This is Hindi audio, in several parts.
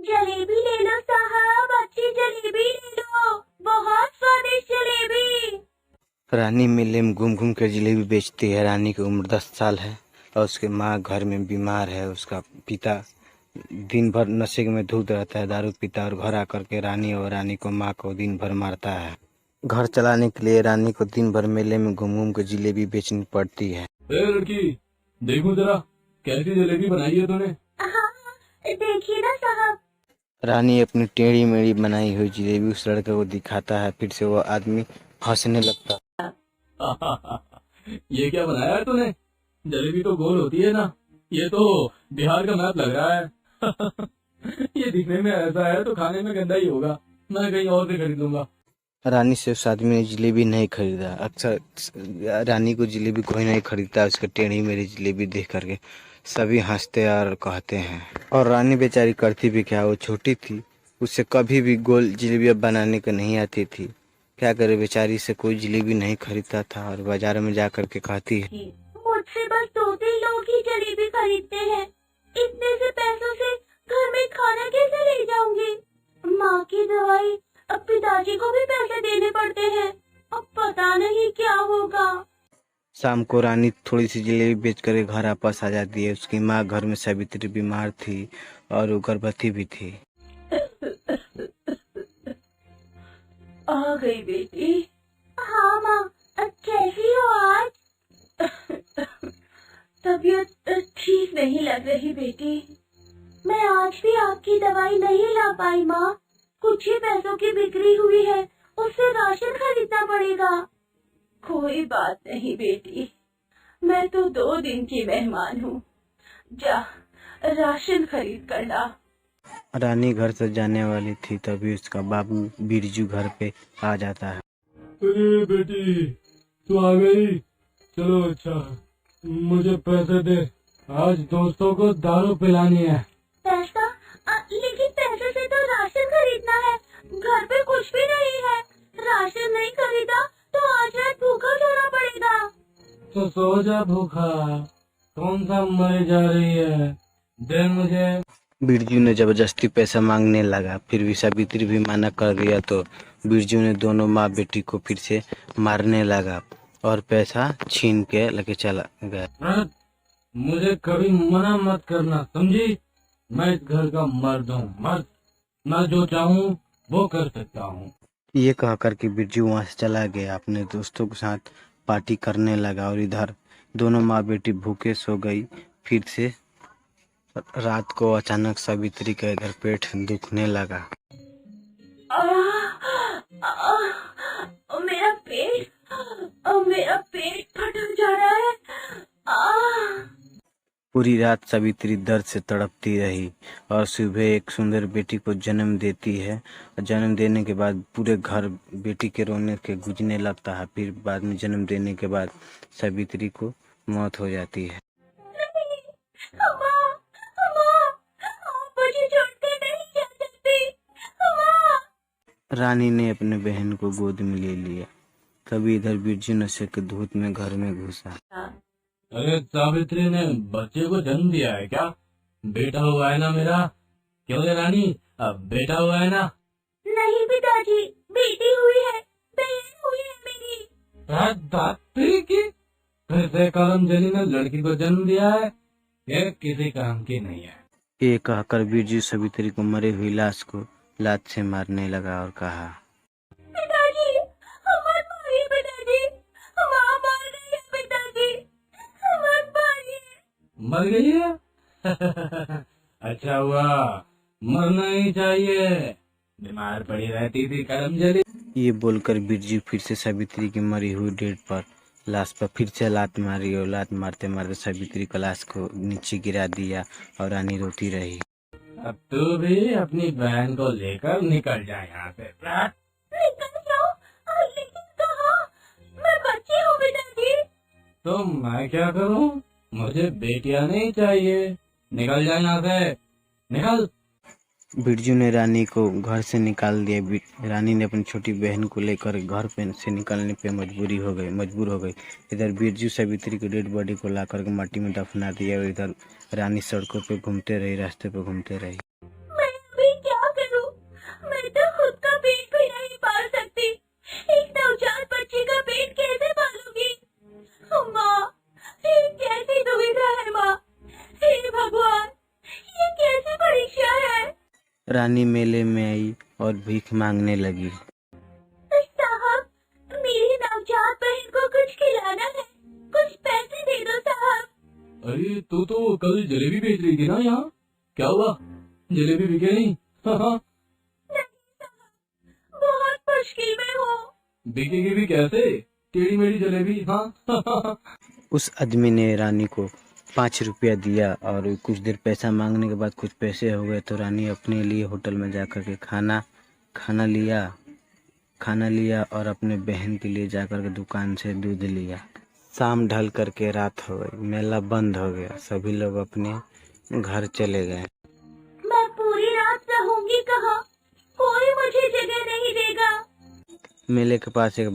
जलेबी ले लो साहब, अच्छी जलेबी ले लो, बहुत स्वादिष्ट जलेबी। लड़की, देखो जरा कैसी जलेबी बनाई है तूने। हाँ, देखिए ना साहब। रानी अपनी टेढ़ी मेढ़ी बनाई हुई जलेबी उस लड़के को दिखाता है। फिर से वो आदमी हंसने लगता है। ये क्या बनाया है तूने? जलेबी तो गोल होती है ना, ये तो बिहार का मैप लग रहा है। ये दिखने में ऐसा है तो खाने में गंदा ही होगा, मैं कहीं और से खरीदूंगा। रानी से उस आदमी ने जलेबी नहीं खरीदा। अक्सर रानी को जलेबी कोई नहीं खरीदता। उसके टेढ़ी मेढ़ी जलेबी देख करके सभी हंसते और कहते हैं। और रानी बेचारी करती भी क्या, वो छोटी थी, उससे कभी भी गोल जलेबी बनाने को नहीं आती थी। क्या करे, बेचारी से कोई जलेबी नहीं खरीदता था और बाजार में जा करके कहती है, मुझसे बस 2-3 लोग ही जलेबी खरीदते हैं, इतने से पैसों से घर में खाना कैसे ले जाऊंगी? माँ की दवाई, अब पिताजी को भी पैसे देने पड़ते हैं, अब पता नहीं क्या होगा। शाम को रानी थोड़ी सी जलेबी बेच कर घर वापस आ जाती है। उसकी माँ घर में सावित्री बीमार थी और वो गर्भवती भी थी। आ गई बेटी। हाँ माँ, कैसी हो आज? तबीयत ठीक नहीं लग रही बेटी। मैं आज भी आपकी दवाई नहीं ला पाई माँ, कुछ ही पैसों की बिक्री हुई है, उससे राशन खरीदना पड़ेगा। कोई बात नहीं बेटी, मैं तो 2 दिन की मेहमान हूँ, जा राशन खरीद कर ला। रानी घर से जाने वाली थी तभी उसका बाबू बिरजू घर पे आ जाता है। अरे बेटी, तू आ गई, चलो अच्छा, मुझे पैसे दे, आज दोस्तों को दारू पिलानी है। पैसा? लेकिन पैसे से तो राशन खरीदना है, घर पे कुछ भी नहीं है, राशन नहीं खरीदा तो आज रात भूखा सोना पड़ेगा। तो सो जा भूखा, कौन सा मरे जा रही है, दे मुझे। बिरजू ने जबरदस्ती पैसा मांगने लगा। फिर भी सावित्री भी मना कर दिया तो बिरजू ने दोनों माँ बेटी को फिर से मारने लगा और पैसा छीन के लेके चला गया। मुझे कभी मना मत करना, समझी? मैं इस घर का मर्द हूँ, मर्द, मैं जो चाहूँ वो कर सकता हूँ। ये कहकर के बिरजू वहां से चला गया, अपने दोस्तों के साथ पार्टी करने लगा। और इधर दोनों माँ बेटी भूखे सो गई। फिर से रात को अचानक सावित्री का इधर पेट दुखने लगा। मेरा पेट फटक जा रहा है। पूरी रात सावित्री दर्द से तड़पती रही और सुबह एक सुंदर बेटी को जन्म देती है। और जन्म देने के बाद पूरे घर बेटी के रोने के गूंजने लगता है। फिर बाद में जन्म देने के बाद सावित्री को मौत हो जाती है। अम्मा, अम्मा, आप मुझे छोड़ के नहीं जा सकती। अम्मा। रानी ने अपने बहन को गोद में ले लिया। तभी इधर बिरजू नशे के धूत में घर में घुसा। अरे सावित्री ने बच्चे को जन्म दिया है क्या? बेटा हुआ है ना मेरा? क्यों रे रानी, अब बेटा हुआ है ना? नहीं पिताजी, बेटी हुई है, बहन हुई है मेरी। दात्री की फिर से कलमजली ने लड़की को जन्म दिया है, ये किसी काम की नहीं है। ये कहकर बिरजू सावित्री को मरे हुई लाश को लात से मारने लगा और कहा, पिताजी, मत मारिए पिताजी, माँ मर गई है पिताजी, मत मारिए। मर गई है? अच्छा हुआ, मरना ही चाहिए, बीमार पड़ी रहती थी कलमजली। ये बोलकर बिरजू फिर से सावित्री की मरी हुई डेड पर लाश पर फिर से लात मारी और लात मारते मारते सावित्री का लाश को नीचे गिरा दिया और रानी रोती रही। अब तू भी अपनी बहन को लेकर निकल जा यहाँ से। निकल जाओ, लेकिन कहाँ? मैं बच्ची हूँ पिताजी। तो मैं क्या करूँ? मुझे बेटियां नहीं चाहिए, निकल जा यहाँ से, निकल। बिरजू ने रानी को घर से निकाल दिया। रानी ने अपनी छोटी बहन को लेकर घर पे से निकलने पे मजबूर हो गई। इधर बिरजू सावित्री की डेड बॉडी को लाकर के माटी में दफना दिया और इधर रानी सड़कों पे घूमते रही, रास्ते पे घूमते रही। मैं अभी रानी मेले में आई और भीख मांगने लगी। साहब, मेरी नवजात बहन को कुछ खिलाना है, कुछ पैसे दे दो साहब। अरे तू तो कल जलेबी बेच रही थी ना यहाँ, क्या हुआ? जलेबी बिके नहीं? हाँ, नहीं साहब, बहुत मुश्किल में हूँ। बिकेगी भी कैसे? टेढ़ी मेढ़ी जलेबी। हाँ। उस आदमी ने रानी को 5 रुपया दिया और कुछ देर पैसा मांगने के बाद कुछ पैसे हो गए तो रानी अपने लिए होटल में जाकर के खाना लिया और अपने बहन के लिए जाकर के दुकान से दूध लिया। शाम ढल करके रात हो गई, मेला बंद हो गया, सभी लोग अपने घर चले गए। मैं पूरी रात रहूंगी कहाँ? कोई मुझे जगह नहीं देगा। मेले के पास एक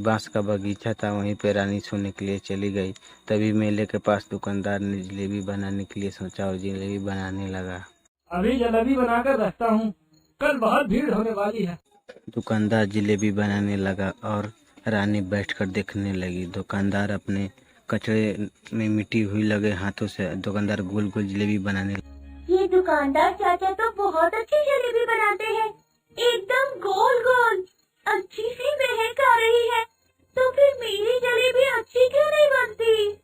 बांस का बगीचा था, वहीं पे रानी सोने के लिए चली गई। तभी मेले के पास दुकानदार ने जलेबी बनाने के लिए सोचा और जलेबी बनाने लगा। अभी जलेबी बनाकर रखता हूँ, कल बहुत भीड़ होने वाली है। दुकानदार जलेबी बनाने लगा और रानी बैठकर देखने लगी। दुकानदार अपने कचरे में मिट्टी हुई लगे हाथों से दुकानदार गोल गोल जलेबी बनाने लगा। ये दुकानदार चाचा तो बहुत अच्छी जलेबी बनाते हैं, एकदम गोल गोल। अच्छी सी महक आ रही है, तो फिर मेरी जलेबी अच्छी क्यों नहीं बनती?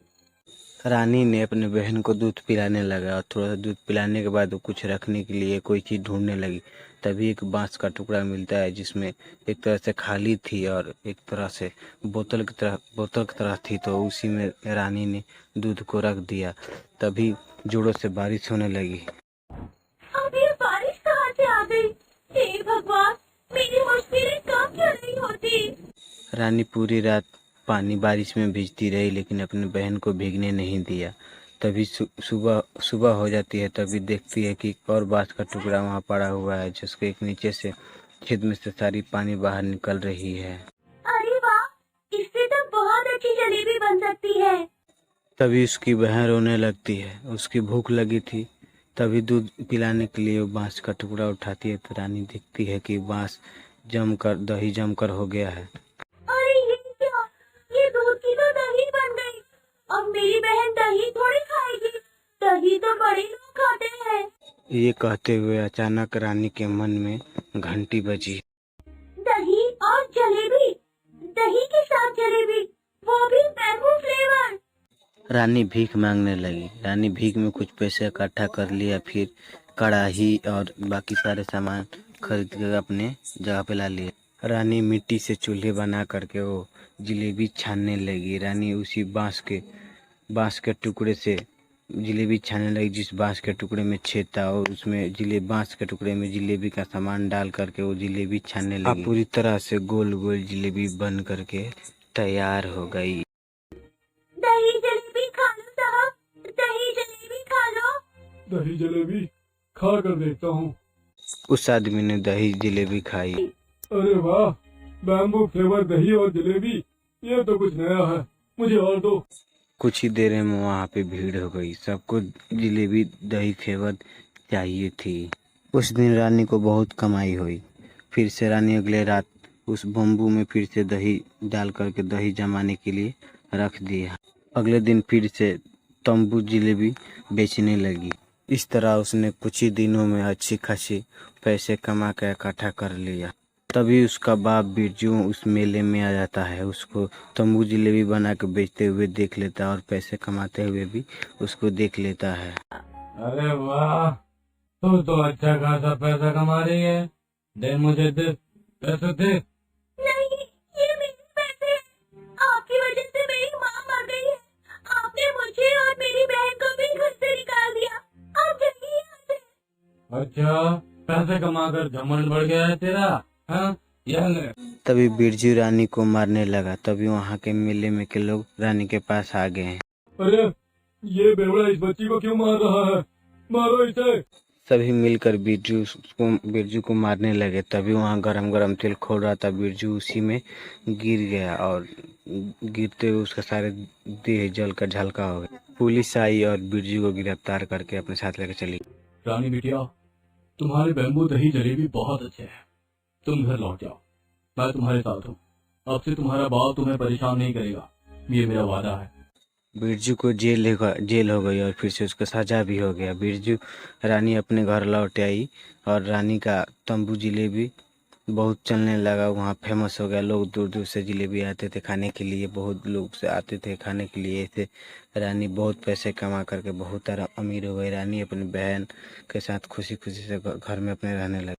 रानी ने अपने बहन को दूध पिलाने लगा और थोड़ा सा दूध पिलाने के बाद वो कुछ रखने के लिए कोई चीज़ ढूंढने लगी। तभी एक बांस का टुकड़ा मिलता है जिसमें एक तरह से खाली थी और एक तरह से बोतल की तरह थी, तो उसी में रानी ने दूध को रख दिया। तभी जोरों से बारिश होने लगी। अब ये बारिश कहाँ से आ गई? हे भगवान, मेरी मुश्किलें कम क्यों नहीं होती? रानी पूरी रात बारिश में भीगती रही लेकिन अपने बहन को भीगने नहीं दिया। तभी सुबह हो जाती है, तभी देखती है कि और बांस का टुकड़ा वहाँ पड़ा हुआ है जिसके एक नीचे से छेद में से सारी पानी बाहर निकल रही है। अरे वाह, इससे तो बहुत अच्छी जलेबी बन सकती है। तभी उसकी बहन रोने लगती है, उसकी भूख लगी थी। तभी दूध पिलाने के लिए वो बांस का टुकड़ा उठाती है तो रानी देखती है कि दही जमकर हो गया है। अरे ये क्या? ये दूध की तो दही बन गई। अब मेरी बहन दही थोड़ी खाएगी, दही तो बड़े लोग खाते हैं। ये कहते हुए अचानक रानी के मन में घंटी बजी। दही और जलेबी, दही के साथ जलेबी, वो भी मैंगो फ्लेवर। रानी भीख मांगने लगी। रानी भीख में कुछ पैसे इकट्ठा कर लिया, फिर कढ़ाई और बाकी सारे सामान खरीद कर अपने जगह पे ला लिया। रानी मिट्टी से चूल्हे बना करके वो जलेबी छानने लगी। रानी उसी बांस के टुकड़े से जलेबी छानने लगी जिस बांस के टुकड़े में छेद था, और उसमें बांस के टुकड़े में जलेबी का सामान डाल करके वो जलेबी छानने लगी। पूरी तरह से गोल गोल जलेबी बन करके तैयार हो गई। दही जलेबी खा लो साहब, दही जलेबी खा लो। दही जलेबी खा कर देखता हूँ। उस आदमी ने दही जलेबी खाई। अरे वाह, बैम्बू फ्लेवर दही और जलेबी, ये तो कुछ नया है, मुझे और दो। कुछ ही देर में वहाँ पे भीड़ हो गई, सबको जलेबी दही फ्लेवर चाहिए थी। उस दिन रानी को बहुत कमाई हुई। फिर से रानी अगले रात उस बम्बू में फिर से दही डाल करके दही जमाने के लिए रख दिया। अगले दिन फिर से तंबू जलेबी बेचने लगी। इस तरह उसने कुछ ही दिनों में अच्छी खासी पैसे कमा कर इकट्ठा कर लिया। तभी उसका बाप बिरजू उस मेले में आ जाता है, उसको तंबू जलेबी बना के बेचते हुए देख लेता है और पैसे कमाते हुए भी उसको देख लेता है। अरे वाह, तू तो अच्छा खासा पैसा कमा रही है, दे मुझे, दे पैसे दे। नहीं, ये मेरे पैसे हैं। आपकी वजह से मेरी माँ मर गई है। आपने मुझे और मेरी बहन को भी घर से निकाल दिया। आप जाइए यहाँ से। अच्छा, पैसे कमाकर घमंड बढ़ गया है तेरा, हाँ? तभी बिरजू रानी को मारने लगा। तभी वहाँ के मेले में के लोग रानी के पास आ गए। अरे ये बेवड़ा इस बच्ची को क्यों मार रहा है? मारो इसे। सभी मिलकर बिरजू को मारने लगे। तभी वहाँ गरम गरम तेल खोल रहा था, बिरजू उसी में गिर गया और गिरते हुए उसका सारे देह जलकर झलका हो गया। पुलिस आई और बिरजू को गिरफ्तार करके अपने साथ लेकर चली। रानी बिटिया, तुम्हारे बैम्बू दही जलेबी बहुत अच्छे हैं, तुम घर लौट जाओ, मैं तुम्हारे साथ हूँ। अब से तुम्हारा बाप तुम्हें परेशान नहीं करेगा, ये मेरा वादा है। बिरजू को जेल हो गई और फिर से उसको सजा भी हो गया। बिरजू रानी अपने घर लौट आई और रानी का तंबू जलेबी बहुत चलने लगा, वहाँ फेमस हो गया। लोग दूर दूर से जलेबी आते थे खाने के लिए, बहुत लोग से आते थे खाने के लिए। ऐसे रानी बहुत पैसे कमा करके बहुत अमीर हो गई। रानी अपनी बहन के साथ खुशी खुशी से घर में अपने रहने लगी।